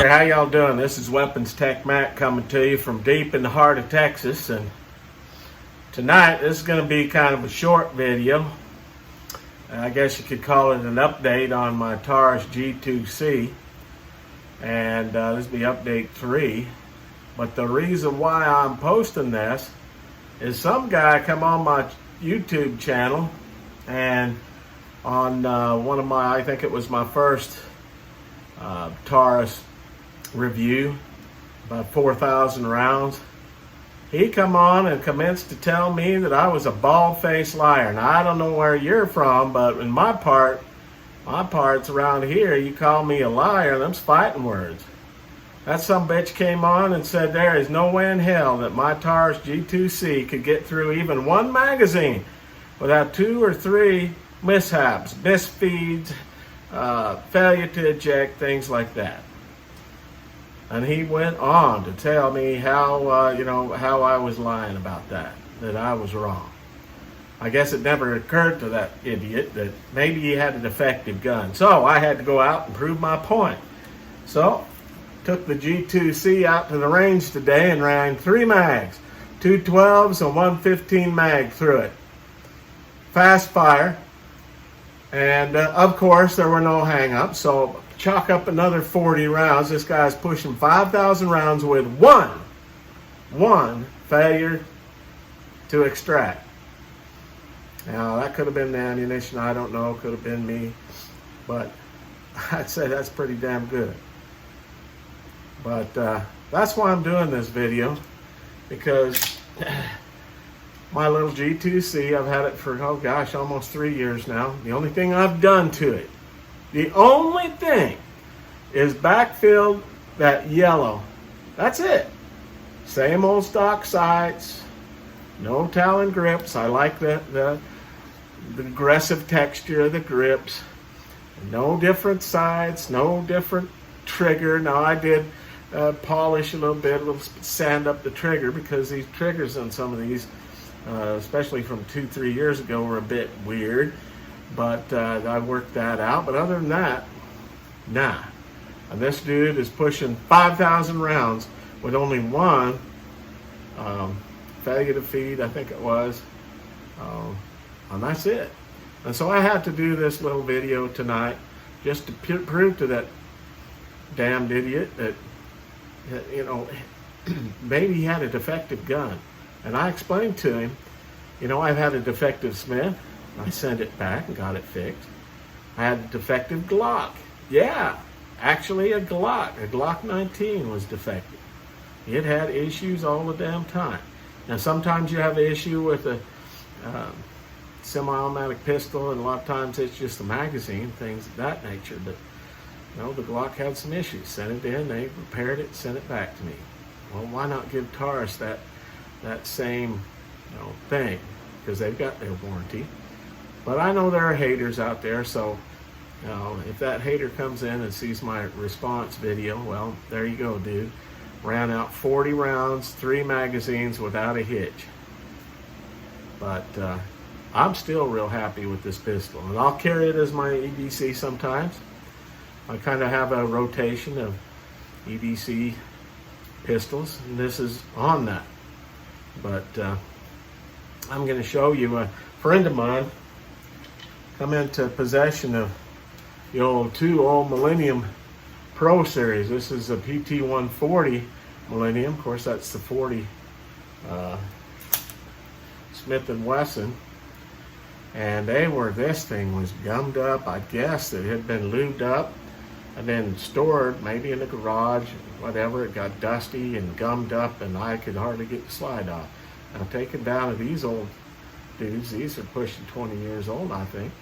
there, how y'all doing? This is Weapons Tech Mac coming to you from deep in the heart of Texas, and tonight this is going to be kind of a short video. I guess you could call it an update on my Taurus G2c, and this will be update 3. But the reason why I'm posting this is some guy come on my YouTube channel, and on one of my, I think it was my first Taurus review, about 4,000 rounds, he come on and commenced to tell me that I was a bald-faced liar. Now, I don't know where you're from, but in my parts around here, you call me a liar, them's fighting words. That some bitch came on and said there is no way in hell that my Taurus G2c could get through even one magazine without 2 or 3 mishaps, misfeeds, failure to eject, things like that. And he went on to tell me how how I was lying about that I was wrong. I guess it never occurred to that idiot that maybe he had a defective gun. So I had to go out and prove my point. So took the G2c out to the range today and ran 3 mags, 2 12s and 1 15 mag through it. Fast fire. And of course, there were no hang-ups, so chalk up another 40 rounds. This guy's pushing 5,000 rounds with one failure to extract. Now, that could have been the ammunition, I don't know, could have been me, but I'd say that's pretty damn good. But that's why I'm doing this video, because my little G2c, I've had it for, oh gosh, almost 3 years now. The only thing I've done to it, the only thing, is backfilled that yellow. That's it. Same old stock sights, no Talon grips. I like the aggressive texture of the grips. No different sights, no different trigger. Now I did polish a little sand up the trigger, because these triggers on some of these, especially from 2-3 years ago, were a bit weird, but I worked that out. But other than that, nah. And this dude is pushing 5,000 rounds with only one failure to feed, I think it was, and that's it. And so I had to do this little video tonight just to prove to that damned idiot that maybe he had a defective gun. And I explained to him, I've had a defective Smith. I sent it back and got it fixed. I had a defective Glock. Yeah, actually a Glock 19 was defective. It had issues all the damn time. Now, sometimes you have an issue with a semi-automatic pistol, and a lot of times it's just the magazine, things of that nature. But, the Glock had some issues. Sent it in, they repaired it, sent it back to me. Well, why not give Taurus that same thing, because they've got their warranty. But I know there are haters out there, so if that hater comes in and sees my response video, well, there you go, dude. Ran out 40 rounds, 3 magazines without a hitch. But I'm still real happy with this pistol, and I'll carry it as my EDC sometimes. I kind of have a rotation of EDC pistols, and this is on that. But I'm going to show you a friend of mine come into possession of the two old Millennium Pro Series. This is a PT-140 Millennium. Of course, that's the 40 Smith & Wesson. And this thing was gummed up. I guess it had been lubed up and then stored maybe in the garage, whatever. It got dusty and gummed up, and I could hardly get the slide off. Now, taken down to these old dudes, these are pushing 20 years old, I think.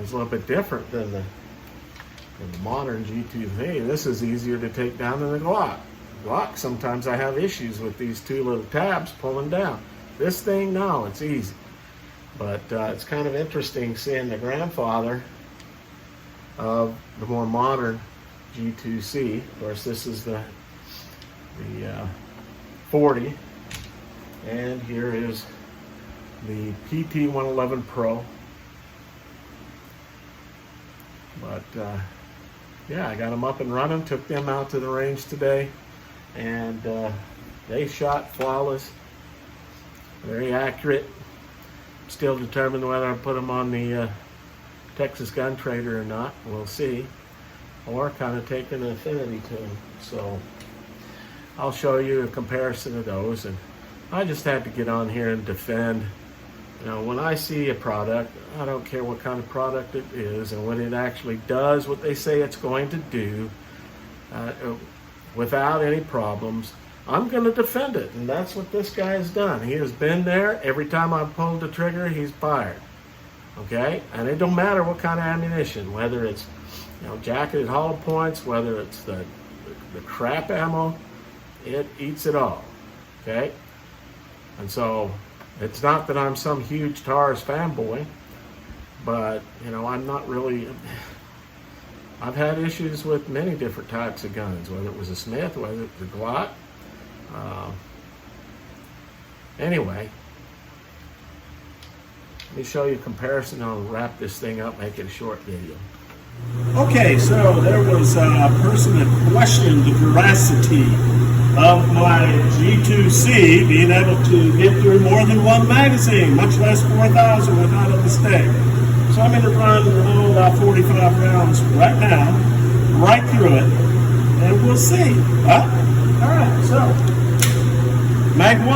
It's a little bit different than the modern G2c. This is easier to take down than the Glock. Glock, sometimes I have issues with these 2 little tabs pulling down. This thing, no, it's easy. But it's kind of interesting seeing the grandfather of the more modern G2c. Of course, this is the 40, and here is the PT-111 Pro. But yeah, I got them up and running, took them out to the range today, and they shot flawless, very accurate. Still determined whether I put them on the Texas Gun Trader or not. We'll see. Or kind of take an affinity to them. So I'll show you a comparison of those. And I just had to get on here and defend. You know, when I see a product, I don't care what kind of product it is, and when it actually does what they say it's going to do, without any problems, I'm going to defend it. And that's what this guy has done. He has been there. Every time I've pulled the trigger, he's fired. Okay? And it don't matter what kind of ammunition, whether it's, you know, jacketed hollow points, whether it's the crap ammo, it eats it all. Okay? And so it's not that I'm some huge Taurus fanboy, but, you know, I'm not really. I've had issues with many different types of guns, whether it was a Smith, whether it was a Glock. Anyway, let me show you a comparison. I'll wrap this thing up, make it a short video. Okay, so there was a person that questioned the veracity of my G2c being able to get through more than one magazine, much less 4,000 without a mistake. So I'm going to run about 45 rounds right now, right through it, and we'll see. All right, so mag 1.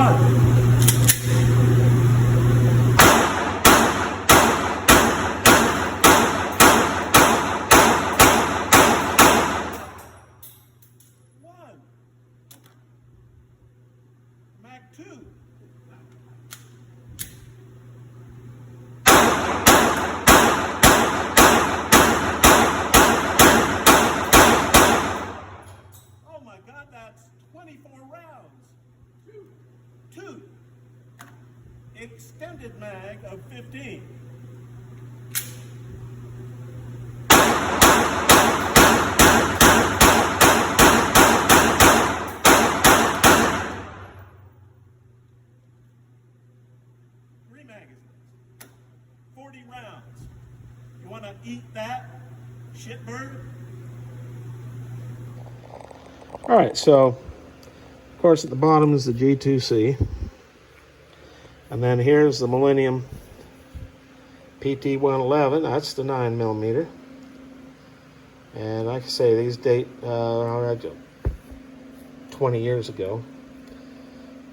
Mag 2. Oh my God, that's 24 rounds. Two. Extended mag of 15. Magazines, 40 rounds. You want to eat that, shitbird? All right, so of course at the bottom is the G2c, and then here's the Millennium PT-111. That's the 9mm, and like I say, these date 20 years ago.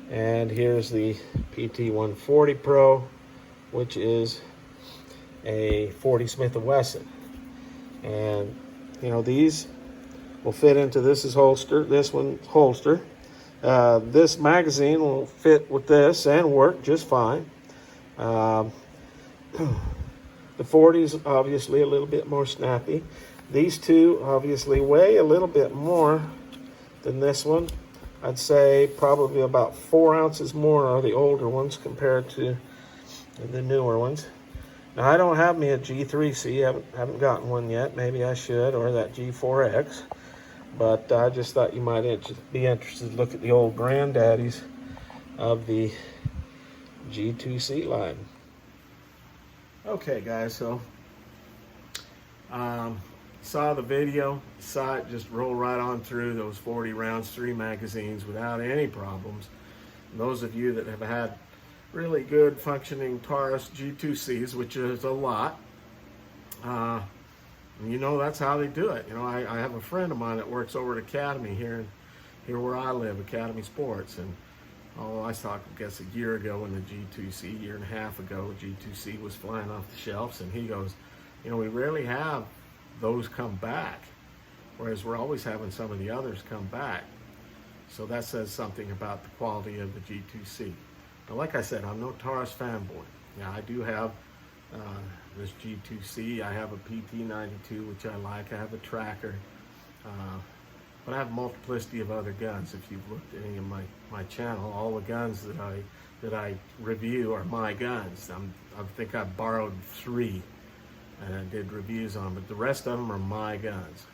And here's the PT-140 Pro, which is a 40 Smith & Wesson. And, you know, these will fit into this holster, this one's holster. This magazine will fit with this and work just fine. The 40's obviously a little bit more snappy. These two obviously weigh a little bit more than this one. I'd say probably about 4 ounces more are the older ones compared to the newer ones. Now I don't have me a G3c, haven't gotten one yet. Maybe I should, or that G4X. But I just thought you might be interested to look at the old granddaddies of the G2c line. Okay guys, so saw the video, saw it just roll right on through those 40 rounds, 3 magazines without any problems. And those of you that have had really good functioning Taurus G2cs, which is a lot, you know that's how they do it. You know, I have a friend of mine that works over at Academy here where I live, Academy Sports, and I saw, I guess, a year ago when the G2c, year and a half ago, G2c was flying off the shelves, and he goes, you know, we rarely have those come back, whereas we're always having some of the others come back. So that says something about the quality of the G2c. Now, like I said, I'm no Taurus fanboy. Now, I do have this G2c. I have a PT-92, which I like. I have a tracker. But I have a multiplicity of other guns. If you've looked at any of my channel, all the guns that I review are my guns. I think I borrowed 3 and I did reviews on, but the rest of them are my guns.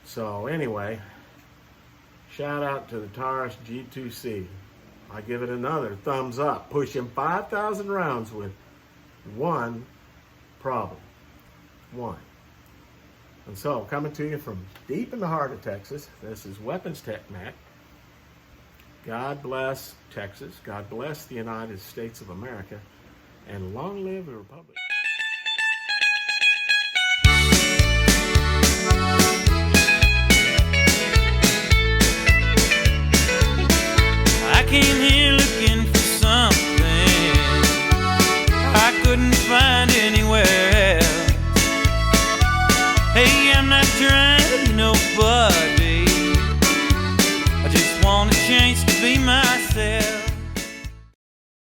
So anyway, shout out to the Taurus G2c. I give it another thumbs up, pushing 5,000 rounds with one problem. One. And so, coming to you from deep in the heart of Texas, this is Weapons Tech Mac. God bless Texas, God bless the United States of America, and long live the Republic. I came here looking for something I couldn't find anywhere